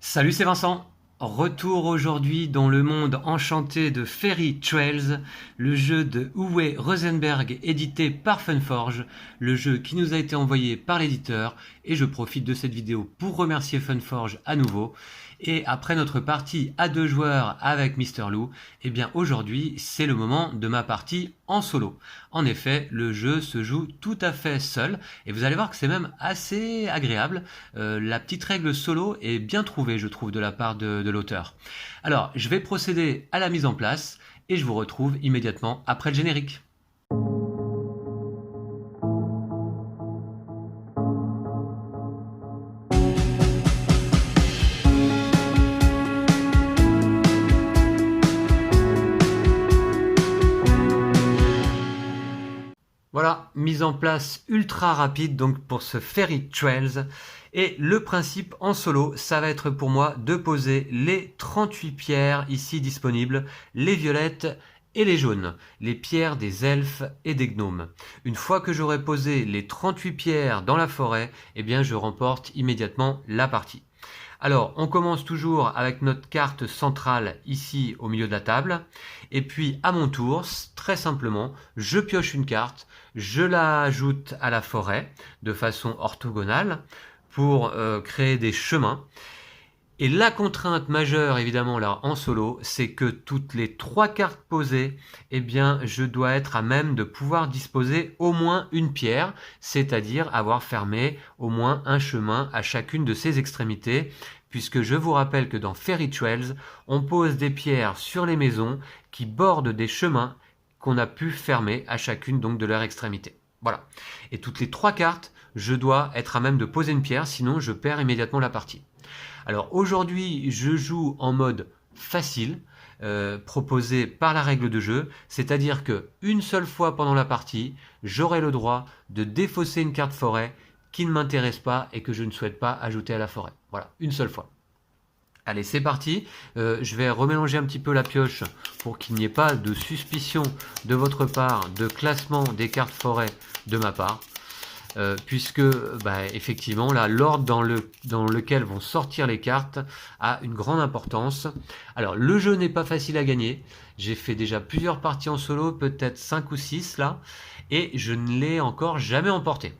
Salut, c'est Vincent. Retour aujourd'hui dans le monde enchanté de Fairy Trails, le jeu de Uwe Rosenberg édité par Funforge, le jeu qui nous a été envoyé par l'éditeur, et je profite de cette vidéo pour remercier Funforge à nouveau. Et après notre partie à 2 joueurs avec Mister Lou, eh bien aujourd'hui c'est le moment de ma partie en solo. En effet, le jeu se joue tout à fait seul, et vous allez voir que c'est même assez agréable. La petite règle solo est bien trouvée, je trouve, de la part de l'auteur. Alors, je vais procéder à la mise en place, et je vous retrouve immédiatement après le générique. Voilà, mise en place ultra rapide donc pour ce Fairy Trails. Et le principe en solo, ça va être pour moi de poser les 38 pierres ici disponibles, les violettes et les jaunes, les pierres des elfes et des gnomes. Une fois que j'aurai posé les 38 pierres dans la forêt, eh bien je remporte immédiatement la partie. Alors, on commence toujours avec notre carte centrale ici au milieu de la table. Et puis, à mon tour, très simplement, je pioche une carte, je la ajoute à la forêt de façon orthogonale pour créer des chemins. Et la contrainte majeure, évidemment, là, en solo, c'est que toutes les 3 cartes posées, eh bien, je dois être à même de pouvoir disposer au moins une pierre, c'est-à-dire avoir fermé au moins un chemin à chacune de ces extrémités, puisque je vous rappelle que dans Fairy Trails, on pose des pierres sur les maisons qui bordent des chemins qu'on a pu fermer à chacune donc de leur extrémité. Voilà. Et toutes les 3 cartes, je dois être à même de poser une pierre, sinon je perds immédiatement la partie. Alors aujourd'hui, je joue en mode facile, proposé par la règle de jeu, c'est-à-dire que une seule fois pendant la partie, j'aurai le droit de défausser une carte forêt qui ne m'intéresse pas et que je ne souhaite pas ajouter à la forêt. Voilà, une seule fois. Allez, c'est parti. Je vais remélanger un petit peu la pioche pour qu'il n'y ait pas de suspicion de votre part de classement des cartes forêt de ma part. Puisque effectivement là l'ordre dans lequel vont sortir les cartes a une grande importance. Alors le jeu n'est pas facile à gagner, j'ai fait déjà plusieurs parties en solo, peut-être 5 ou 6 là, et je ne l'ai encore jamais emporté.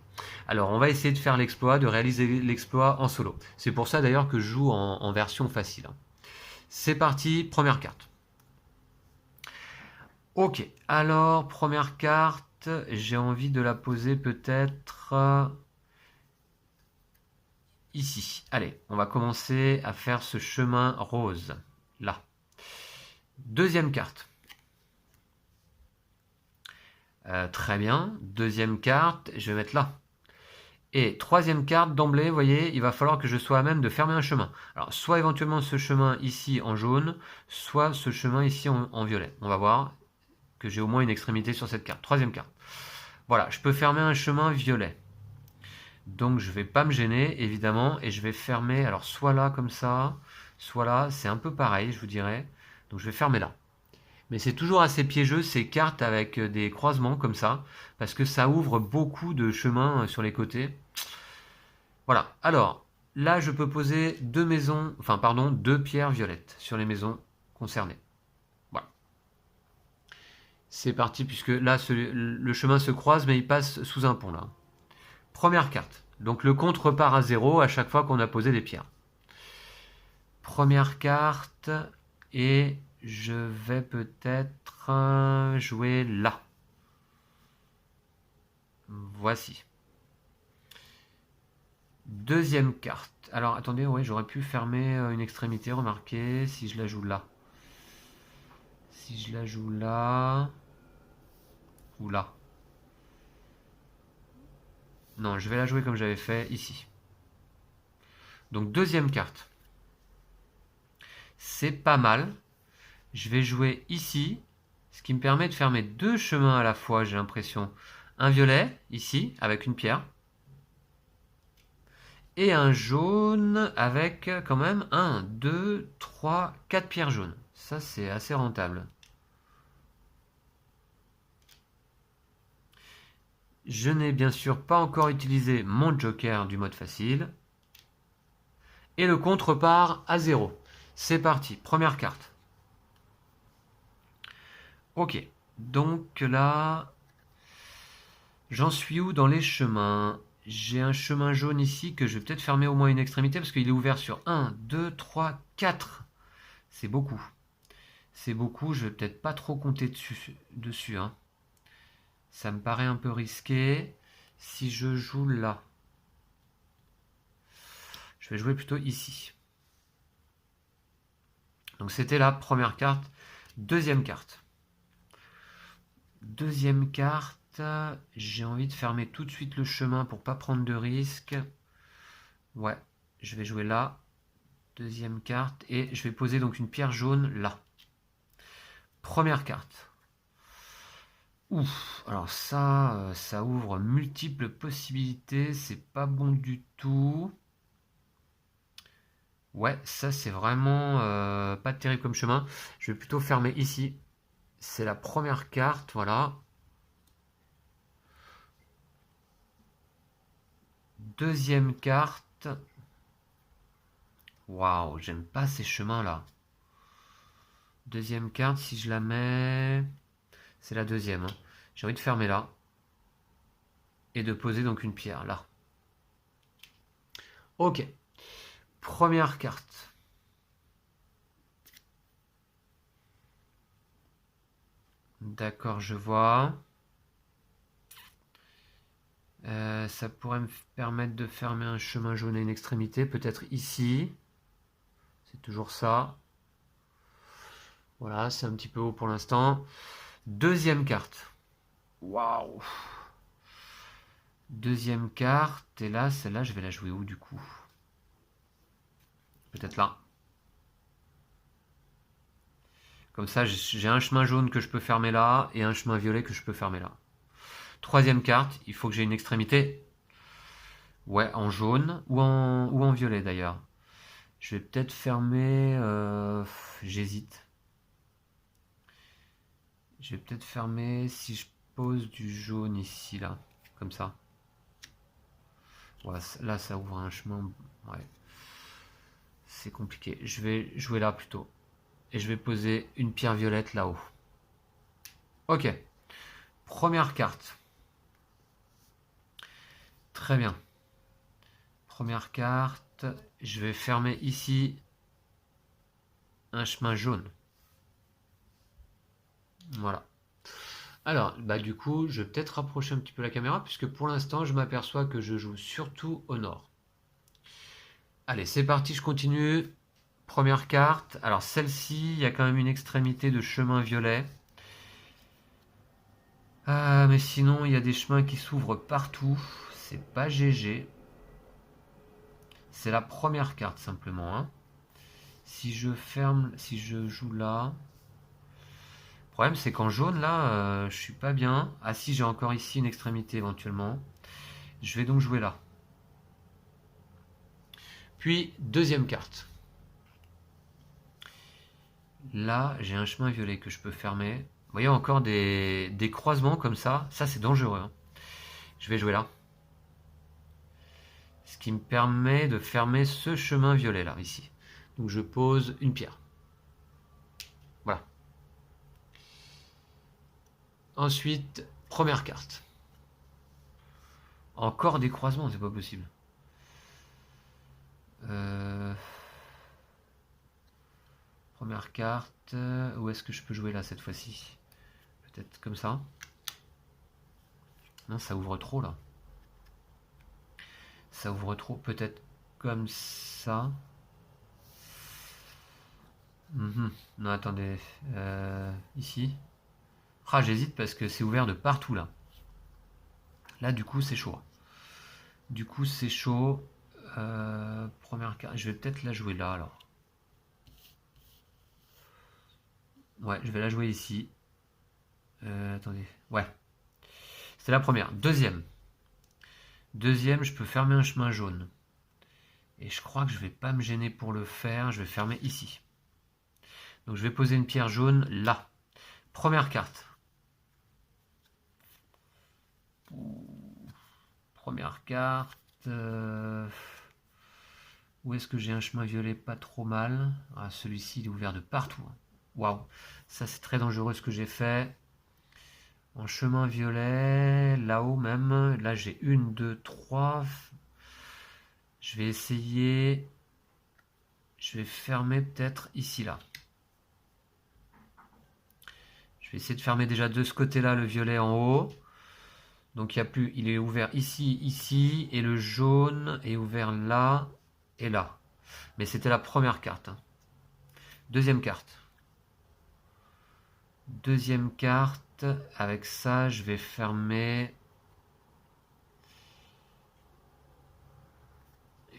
Alors on va essayer de faire l'exploit, de réaliser l'exploit en solo. C'est pour ça d'ailleurs que je joue en version facile. C'est parti, première carte. Ok, alors première carte, j'ai envie de la poser peut-être ici. Allez, on va commencer à faire ce chemin rose, là. Deuxième carte. Très bien, deuxième carte, je vais mettre là. Et troisième carte, d'emblée, vous voyez, il va falloir que je sois à même de fermer un chemin. Alors, soit éventuellement ce chemin ici en jaune, soit ce chemin ici en violet. On va voir que j'ai au moins une extrémité sur cette carte. Troisième carte. Voilà, je peux fermer un chemin violet. Donc je ne vais pas me gêner, évidemment, et je vais fermer, alors soit là comme ça, soit là, c'est un peu pareil, je vous dirais. Donc je vais fermer là. Mais c'est toujours assez piégeux ces cartes avec des croisements comme ça, parce que ça ouvre beaucoup de chemins sur les côtés. Voilà, alors là je peux poser deux pierres violettes sur les maisons concernées. Voilà. C'est parti, puisque là le chemin se croise, mais il passe sous un pont là. Première carte. Donc le compte repart à 0 à chaque fois qu'on a posé des pierres. Première carte. Et je vais peut-être jouer là. Voici. Deuxième carte. Alors attendez, ouais, j'aurais pu fermer une extrémité, remarquez, si je la joue là. Si je la joue là. Ou là. Non, je vais la jouer comme j'avais fait ici. Donc deuxième carte. C'est pas mal. Je vais jouer ici, ce qui me permet de fermer 2 chemins à la fois, j'ai l'impression. Un violet, ici, avec une pierre. Et un jaune avec quand même 1, 2, 3, 4 pierres jaunes. Ça, c'est assez rentable. Je n'ai bien sûr pas encore utilisé mon joker du mode facile. Et le compte repart à 0. C'est parti, première carte. Ok, donc là, j'en suis où dans les chemins? J'ai un chemin jaune ici que je vais peut-être fermer au moins une extrémité parce qu'il est ouvert sur 1, 2, 3, 4. C'est beaucoup. C'est beaucoup, je vais peut-être pas trop compter dessus, hein. Ça me paraît un peu risqué. Si je joue là, je vais jouer plutôt ici. Donc c'était la première carte. Deuxième carte. Deuxième carte, j'ai envie de fermer tout de suite le chemin pour pas prendre de risques. Ouais, je vais jouer là. Deuxième carte. Et je vais poser donc une pierre jaune là. Première carte. Ouf, alors ça, ça ouvre multiples possibilités. C'est pas bon du tout. Ouais, ça c'est vraiment pas terrible comme chemin. Je vais plutôt fermer ici. C'est la première carte, voilà. Deuxième carte. Waouh, j'aime pas ces chemins-là. Deuxième carte, si je la mets... C'est la deuxième, hein. J'ai envie de fermer là. Et de poser donc une pierre, là. Ok. Première carte. D'accord, je vois. Ça pourrait me permettre de fermer un chemin jaune à une extrémité. Peut-être ici. C'est toujours ça. Voilà, c'est un petit peu haut pour l'instant. Deuxième carte. Waouh. Deuxième carte. Et là, celle-là, je vais la jouer où du coup? Peut-être là. Comme ça, j'ai un chemin jaune que je peux fermer là et un chemin violet que je peux fermer là. Troisième carte, il faut que j'ai une extrémité. Ouais, en jaune ou en violet d'ailleurs. Je vais peut-être fermer... j'hésite. Je vais peut-être fermer si je pose du jaune ici, là. Comme ça. Ouais, là, ça ouvre un chemin... Ouais. C'est compliqué. Je vais jouer là plutôt. Et je vais poser une pierre violette là-haut. Ok. Première carte. Très bien. Première carte. Je vais fermer ici un chemin jaune. Voilà. Alors, bah du coup, je vais peut-être rapprocher un petit peu la caméra, puisque pour l'instant, je m'aperçois que je joue surtout au nord. Allez, c'est parti, je continue. Première carte. Alors, celle-ci, il y a quand même une extrémité de chemin violet. Ah, mais sinon, il y a des chemins qui s'ouvrent partout. C'est pas GG. C'est la première carte, simplement, hein. Si je ferme, si je joue là... Le problème, c'est qu'en jaune, là, je suis pas bien. Ah si, j'ai encore ici une extrémité, éventuellement. Je vais donc jouer là. Puis, deuxième carte. Là, j'ai un chemin violet que je peux fermer. Vous voyez encore des croisements comme ça. Ça, c'est dangereux, hein. Je vais jouer là. Ce qui me permet de fermer ce chemin violet là, ici. Donc je pose une pierre. Voilà. Ensuite, première carte. Encore des croisements, c'est pas possible. Première carte. Où est-ce que je peux jouer là cette fois-ci? Peut-être comme ça. Non, ça ouvre trop là. Ça ouvre trop. Peut-être comme ça. Non, attendez. Ici. Ah, j'hésite parce que c'est ouvert de partout là. Là, du coup, c'est chaud. Du coup, c'est chaud. Première carte. Je vais peut-être la jouer là alors. Ouais, je vais la jouer ici. Attendez. Ouais. C'est la première. Deuxième. Deuxième, je peux fermer un chemin jaune. Et je crois que je vais pas me gêner pour le faire. Je vais fermer ici. Donc je vais poser une pierre jaune là. Première carte. Première carte. Où est-ce que j'ai un chemin violet pas trop mal? Ah, celui-ci, il est ouvert de partout. Waouh, ça c'est très dangereux ce que j'ai fait. En chemin violet, là-haut même. Là, j'ai 1, 2, 3. Je vais essayer... Je vais fermer peut-être ici, là. Je vais essayer de fermer déjà de ce côté-là le violet en haut. Donc il y a plus, il est ouvert ici, ici, et le jaune est ouvert là et là. Mais c'était la première carte. Hein. Deuxième carte. Deuxième carte. Avec ça, je vais fermer.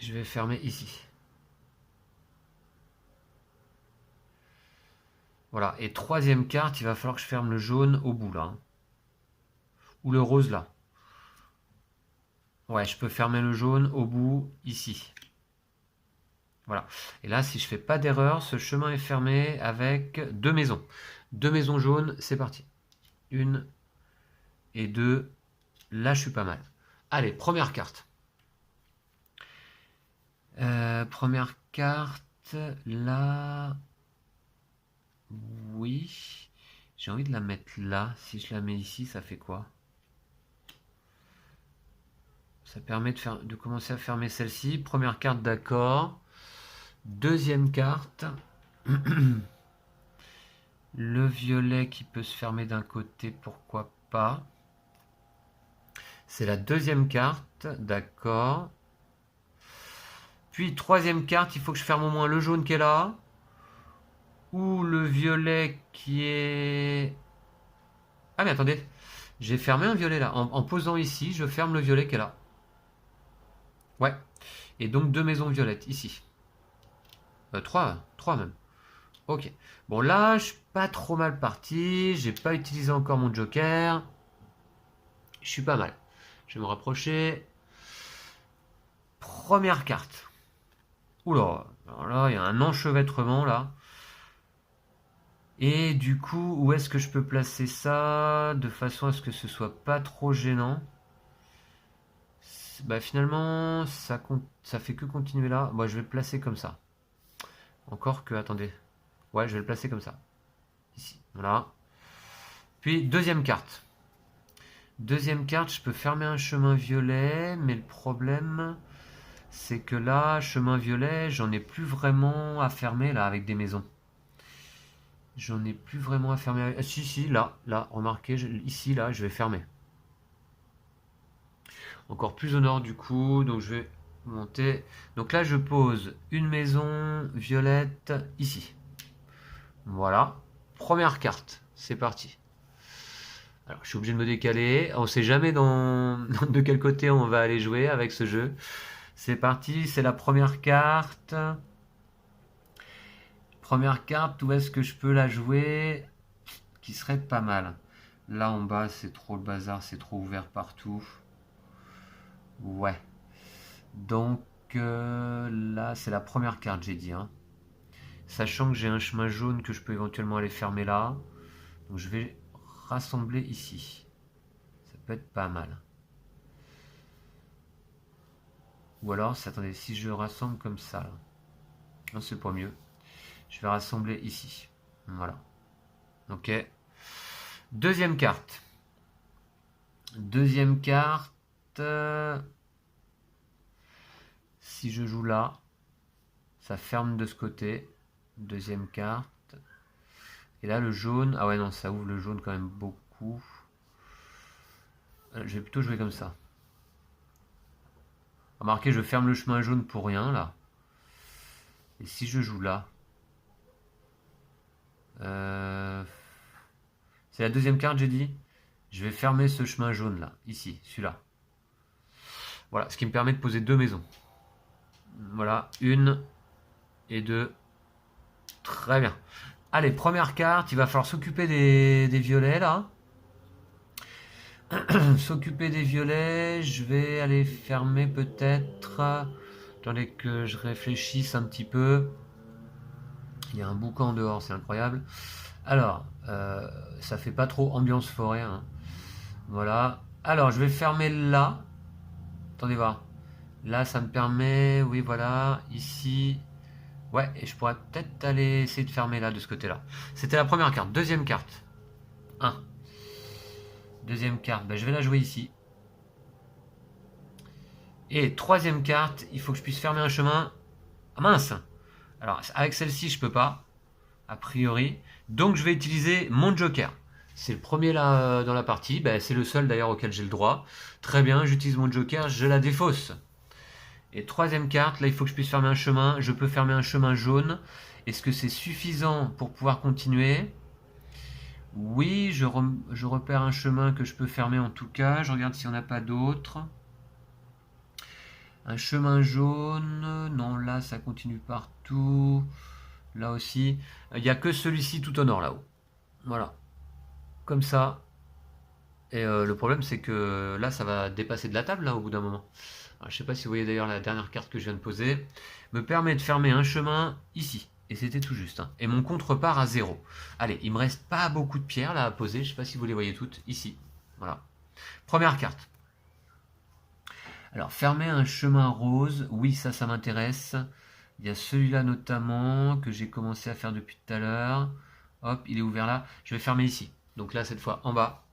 Je vais fermer ici. Voilà. Et troisième carte, il va falloir que je ferme le jaune au bout là. Hein. Ou le rose là. Ouais, je peux fermer le jaune au bout ici. Voilà. Et là, si je fais pas d'erreur, ce chemin est fermé avec 2 maisons. 2 maisons jaunes, c'est parti. 1 et 2. Là, je suis pas mal. Allez, première carte. Première carte, là... Oui. J'ai envie de la mettre là. Si je la mets ici, ça fait quoi? Ça permet de commencer à fermer celle-ci. Première carte, d'accord. Deuxième carte. Le violet qui peut se fermer d'un côté, pourquoi pas. C'est la deuxième carte, d'accord. Puis troisième carte, il faut que je ferme au moins le jaune qui est là. Ou le violet qui est... Ah mais attendez, j'ai fermé un violet là. En posant ici, je ferme le violet qui est là. Ouais. Et donc 2 maisons violettes ici. 3 même. Ok. Bon là, je suis pas trop mal parti. J'ai pas utilisé encore mon joker. Je suis pas mal. Je vais me rapprocher. Première carte. Oula, alors là, il y a un enchevêtrement là. Et du coup, où est-ce que je peux placer ça de façon à ce que ce soit pas trop gênant? Bah finalement, ça fait que continuer là. Moi, je vais le placer comme ça. Encore que, attendez. Ouais, je vais le placer comme ça. Ici, voilà. Puis, deuxième carte. Deuxième carte, je peux fermer un chemin violet, mais le problème, c'est que là, chemin violet, j'en ai plus vraiment à fermer là avec des maisons. J'en ai plus vraiment à fermer. Ah, si, là, remarquez, ici, là, je vais fermer. Encore plus au nord du coup, donc je vais monter. Donc là, je pose une maison violette ici. Voilà. Première carte, c'est parti. Alors, je suis obligé de me décaler. On ne sait jamais de quel côté on va aller jouer avec ce jeu. C'est parti, c'est la première carte. Première carte, où est-ce que je peux la jouer? Qui serait pas mal. Là en bas, c'est trop le bazar, c'est trop ouvert partout. Ouais. Donc là, c'est la première carte, j'ai dit. Hein. Sachant que j'ai un chemin jaune que je peux éventuellement aller fermer là. Donc je vais rassembler ici. Ça peut être pas mal. Ou alors, attendez, si je rassemble comme ça, là. Non, c'est pas mieux. Je vais rassembler ici. Voilà. Ok. Deuxième carte. Deuxième carte. Si je joue là, ça ferme de ce côté. Deuxième carte. Et là, le jaune. Ah ouais, non, ça ouvre le jaune quand même beaucoup. Je vais plutôt jouer comme ça. Remarquez, je ferme le chemin jaune pour rien, là. Et si je joue là, c'est la deuxième carte, j'ai dit. Je vais fermer ce chemin jaune là, ici, celui-là. Voilà, ce qui me permet de poser 2 maisons. Voilà, 1 et 2. Très bien. Allez, première carte, il va falloir s'occuper des violets là. S'occuper des violets, je vais aller fermer peut-être. Attendez que je réfléchisse un petit peu. Il y a un boucan dehors, c'est incroyable. Alors, ça fait pas trop ambiance forêt. Hein. Voilà. Alors, je vais fermer là. Attendez voir. Là, ça me permet, oui, voilà, ici. Ouais, et je pourrais peut-être aller essayer de fermer là, de ce côté-là. C'était la première carte. Deuxième carte. 1. Deuxième carte, ben, je vais la jouer ici. Et troisième carte, il faut que je puisse fermer un chemin. Ah mince! Alors, avec celle-ci, je peux pas, a priori. Donc, je vais utiliser mon joker. C'est le premier là dans la partie. Ben, c'est le seul d'ailleurs auquel j'ai le droit. Très bien, j'utilise mon joker, je la défausse. Et troisième carte, là, il faut que je puisse fermer un chemin. Je peux fermer un chemin jaune. Est-ce que c'est suffisant pour pouvoir continuer? Oui, je repère un chemin que je peux fermer en tout cas. Je regarde s'il n'y en a pas d'autres. Un chemin jaune. Non, là, ça continue partout. Là aussi. Il n'y a que celui-ci tout au nord, là-haut. Voilà. Comme ça. Et le problème, c'est que là, ça va dépasser de la table, là, au bout d'un moment. Alors, je ne sais pas si vous voyez d'ailleurs la dernière carte que je viens de poser. Me permet de fermer un chemin ici. Et c'était tout juste. Hein. Et mon compte repart à 0. Allez, il me reste pas beaucoup de pierres là à poser. Je ne sais pas si vous les voyez toutes. Ici. Voilà. Première carte. Alors, fermer un chemin rose. Oui, ça m'intéresse. Il y a celui-là notamment que j'ai commencé à faire depuis tout à l'heure. Hop, il est ouvert là. Je vais fermer ici. Donc là, cette fois, en bas.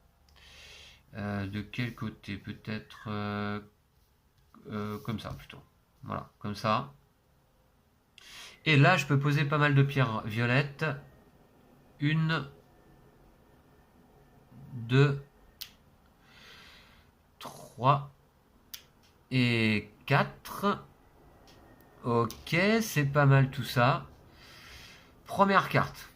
De quel côté? Peut-être comme ça plutôt. Voilà, comme ça. Et là, je peux poser pas mal de pierres violettes. 1, 2, 3 et 4. Ok, c'est pas mal tout ça. Première carte.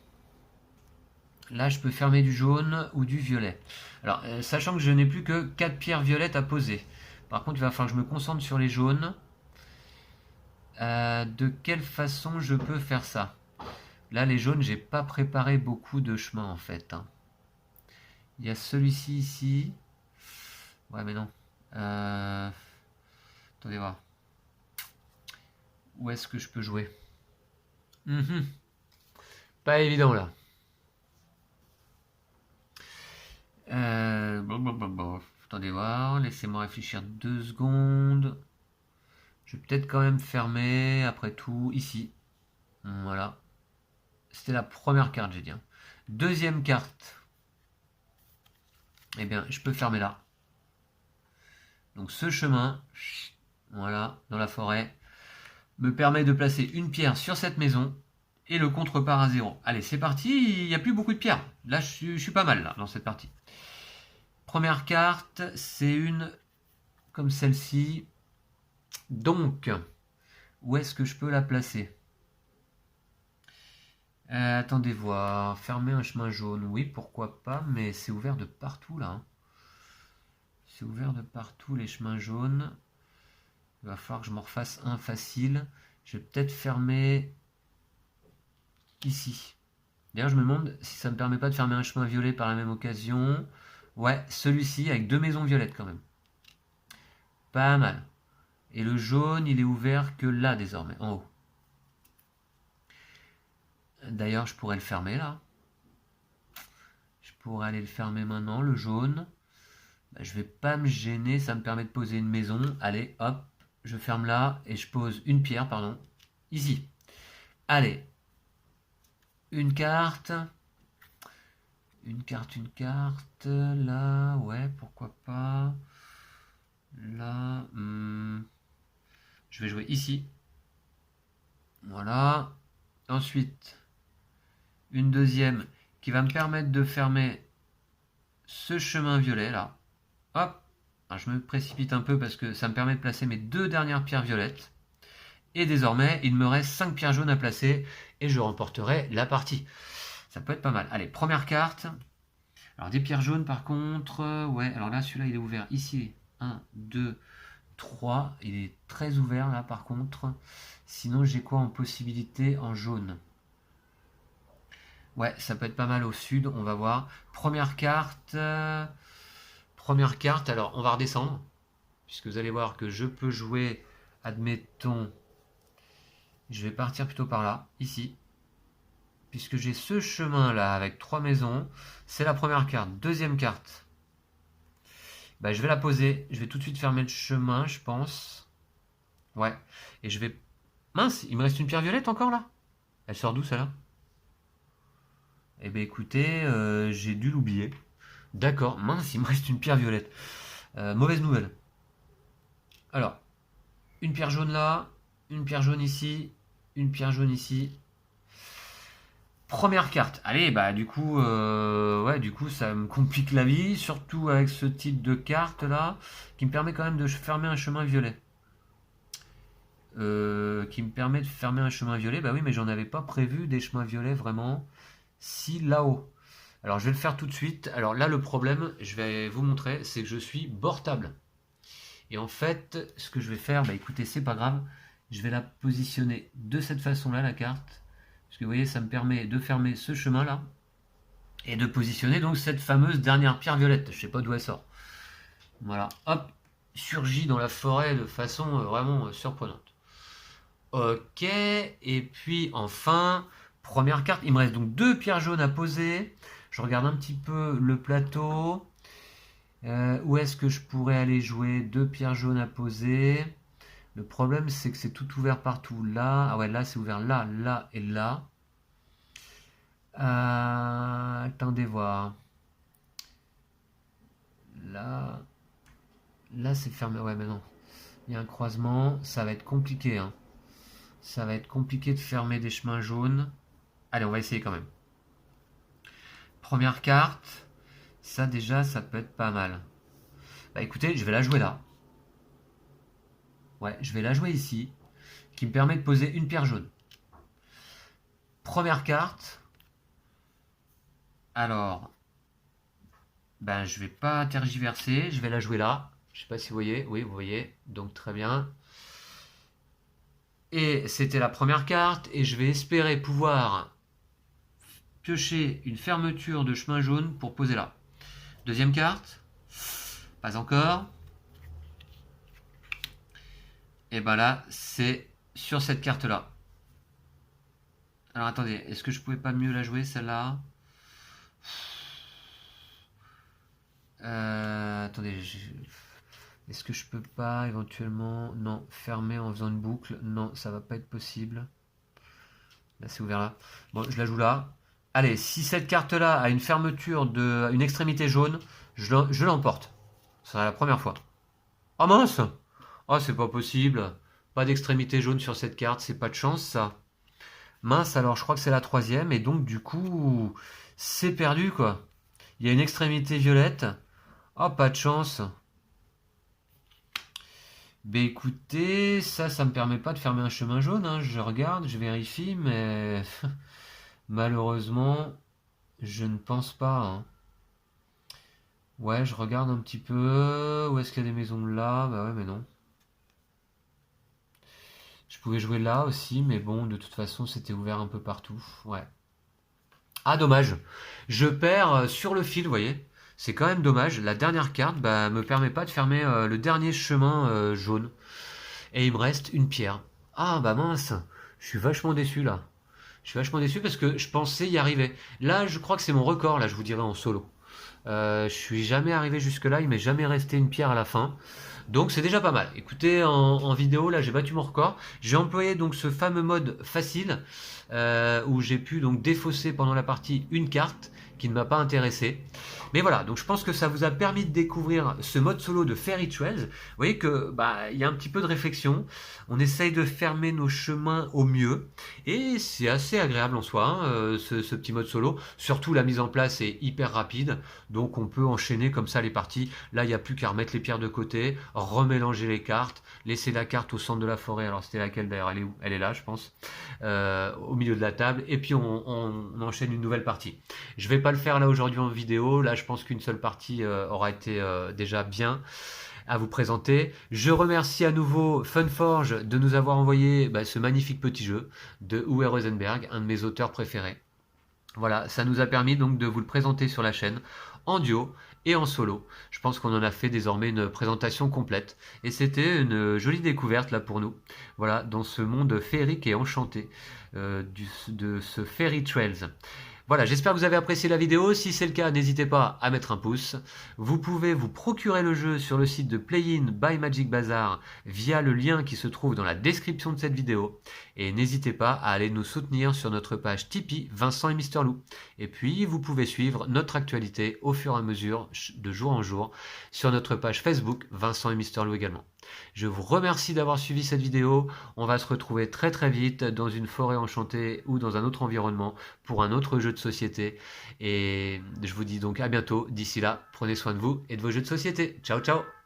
Là, je peux fermer du jaune ou du violet. Alors, sachant que je n'ai plus que 4 pierres violettes à poser. Par contre, il va falloir que je me concentre sur les jaunes. De quelle façon je peux faire ça? Là, les jaunes, j'ai pas préparé beaucoup de chemins en fait. Hein. Il y a celui-ci ici. Ouais, mais non. Attendez voir. Où est-ce que je peux jouer? Pas évident là. Bon. Attendez voir. Laissez-moi réfléchir 2 secondes. Je vais peut-être quand même fermer, après tout, ici. Voilà. C'était la première carte, j'ai dit. Hein. Deuxième carte. Eh bien, je peux fermer là. Donc ce chemin, voilà, dans la forêt, me permet de placer une pierre sur cette maison et le compte repart à 0. Allez, c'est parti, il n'y a plus beaucoup de pierres. Là, je suis pas mal là, dans cette partie. Première carte, c'est une comme celle-ci. Donc, où est-ce que je peux la placer? Attendez voir, fermer un chemin jaune, oui, pourquoi pas, mais c'est ouvert de partout là. Hein. C'est ouvert de partout les chemins jaunes. Il va falloir que je m'en refasse un facile. Je vais peut-être fermer ici. D'ailleurs, je me demande si ça ne me permet pas de fermer un chemin violet par la même occasion. Ouais, celui-ci avec 2 maisons violettes quand même. Pas mal. Et le jaune, il est ouvert que là désormais, en haut. D'ailleurs, je pourrais le fermer là. Je pourrais aller le fermer maintenant, le jaune. Bah, je vais pas me gêner, ça me permet de poser une maison. Allez, hop, je ferme là et je pose une pierre, pardon, ici. Allez, une carte. Une carte, là, ouais, pourquoi pas. Là, je vais jouer ici. Voilà. Ensuite, une deuxième qui va me permettre de fermer ce chemin violet là. Hop. Alors, je me précipite un peu parce que ça me permet de placer mes 2 dernières pierres violettes. Et désormais, il me reste 5 pierres jaunes à placer et je remporterai la partie. Ça peut être pas mal. Allez, première carte. Alors des pierres jaunes par contre. Ouais, alors là, celui-là, il est ouvert ici. 1, 2, 3. Il est très ouvert là par contre. Sinon, j'ai quoi en possibilité en jaune? Ouais, ça peut être pas mal au sud, on va voir. Première carte. Première carte, alors on va redescendre. Puisque vous allez voir que je peux jouer, admettons, je vais partir plutôt par là, ici. Puisque j'ai ce chemin là avec 3 maisons. C'est la première carte. Deuxième carte. Bah, je vais la poser. Je vais tout de suite fermer le chemin, je pense. Ouais. Et je vais... Mince, il me reste une pierre violette encore là? Elle sort d'où celle-là? Eh bien écoutez, j'ai dû l'oublier. D'accord, mince, il me reste une pierre violette. Mauvaise nouvelle. Alors, une pierre jaune là, une pierre jaune ici, une pierre jaune ici. Première carte. Allez, bah du coup, ouais, du coup, ça me complique la vie, surtout avec ce type de carte là, qui me permet quand même de fermer un chemin violet. Qui me permet de fermer un chemin violet. Bah oui, mais j'en avais pas prévu des chemins violets vraiment. Si là-haut. Alors je vais le faire tout de suite. Alors là, le problème, je vais vous montrer, c'est que je suis bord table. Et en fait, ce que je vais faire, bah écoutez, c'est pas grave. Je vais la positionner de cette façon-là, la carte. Parce que vous voyez, ça me permet de fermer ce chemin-là. Et de positionner donc cette fameuse dernière pierre violette. Je sais pas d'où elle sort. Voilà, hop, surgit dans la forêt de façon vraiment surprenante. Ok, et puis enfin, première carte. Il me reste donc 2 pierres jaunes à poser. Je regarde un petit peu le plateau. Où est-ce que je pourrais aller jouer 2 pierres jaunes à poser? Le problème, c'est que c'est tout ouvert partout. Là, ah ouais, là, c'est ouvert là, là et là. Attendez voir. Là, là, c'est fermé. Ouais, mais non. Il y a un croisement. Ça va être compliqué, hein. Ça va être compliqué de fermer des chemins jaunes. Allez, on va essayer quand même. Première carte. Ça, déjà, ça peut être pas mal. Bah écoutez, je vais la jouer là. Ouais, je vais la jouer ici. Qui me permet de poser une pierre jaune. Première carte. Alors, ben je vais pas tergiverser. Je vais la jouer là. Je sais pas si vous voyez. Oui, vous voyez. Donc très bien. Et c'était la première carte. Et je vais espérer pouvoir piocher une fermeture de chemin jaune pour poser là. Deuxième carte. Pas encore. Et ben là, c'est sur cette carte-là. Alors attendez, est-ce que je pouvais pas mieux la jouer celle-là? Attendez, est-ce que je peux pas éventuellement... Non, fermer en faisant une boucle. Non, ça va pas être possible. Là, c'est ouvert là. Bon, je la joue là. Allez, si cette carte-là a une fermeture de une extrémité jaune, je l'emporte. Ce sera la première fois. Oh mince! Oh, c'est pas possible. Pas d'extrémité jaune sur cette carte, c'est pas de chance ça. Mince, alors je crois que c'est la troisième, et donc du coup, c'est perdu quoi. Il y a une extrémité violette. Oh, pas de chance. Ben écoutez, ça me permet pas de fermer un chemin jaune, hein. Je regarde, je vérifie, mais malheureusement, je ne pense pas, hein. Ouais, je regarde un petit peu. Où est-ce qu'il y a des maisons là? Bah ouais, mais non. Je pouvais jouer là aussi, mais bon, de toute façon, c'était ouvert un peu partout. Ouais. Ah, dommage. Je perds sur le fil, vous voyez. C'est quand même dommage. La dernière carte bah, me permet pas de fermer le dernier chemin jaune. Et il me reste une pierre. Ah, bah mince. Je suis vachement déçu là. Je suis vachement déçu parce que je pensais y arriver. Là, je crois que c'est mon record, là, je vous dirais en solo. Je suis jamais arrivé jusque-là, il m'est jamais resté une pierre à la fin. Donc c'est déjà pas mal. Écoutez, en vidéo, là j'ai battu mon record. J'ai employé donc ce fameux mode facile où j'ai pu donc défausser pendant la partie une carte qui ne m'a pas intéressé. Mais voilà, donc je pense que ça vous a permis de découvrir ce mode solo de Fairy Trails. Vous voyez que bah il y a un petit peu de réflexion. On essaye de fermer nos chemins au mieux et c'est assez agréable en soi, hein, ce petit mode solo. Surtout la mise en place est hyper rapide, donc on peut enchaîner comme ça les parties. Là il n'y a plus qu'à remettre les pierres de côté, remélanger les cartes, laisser la carte au centre de la forêt. Alors c'était laquelle d'ailleurs? Elle est où? Elle est là, je pense, au milieu de la table. Et puis on enchaîne une nouvelle partie. Je vais pas le faire là aujourd'hui en vidéo. Là je pense qu'une seule partie aura été déjà bien à vous présenter. Je remercie à nouveau Funforge de nous avoir envoyé ce magnifique petit jeu de Uwe Rosenberg, un de mes auteurs préférés. Voilà, ça nous a permis donc de vous le présenter sur la chaîne en duo et en solo. Je pense qu'on en a fait désormais une présentation complète et c'était une jolie découverte là pour nous. Voilà, dans ce monde féerique et enchanté de ce Fairy Trails. Voilà, j'espère que vous avez apprécié la vidéo. Si c'est le cas, n'hésitez pas à mettre un pouce. Vous pouvez vous procurer le jeu sur le site de Play-in by Magic Bazar via le lien qui se trouve dans la description de cette vidéo. Et n'hésitez pas à aller nous soutenir sur notre page Tipeee Vincent et Mister Lou. Et puis, vous pouvez suivre notre actualité au fur et à mesure, de jour en jour, sur notre page Facebook Vincent et Mister Lou également. Je vous remercie d'avoir suivi cette vidéo. On va se retrouver très très vite dans une forêt enchantée ou dans un autre environnement pour un autre jeu de société. Et je vous dis donc à bientôt. D'ici là, prenez soin de vous et de vos jeux de société. Ciao ciao!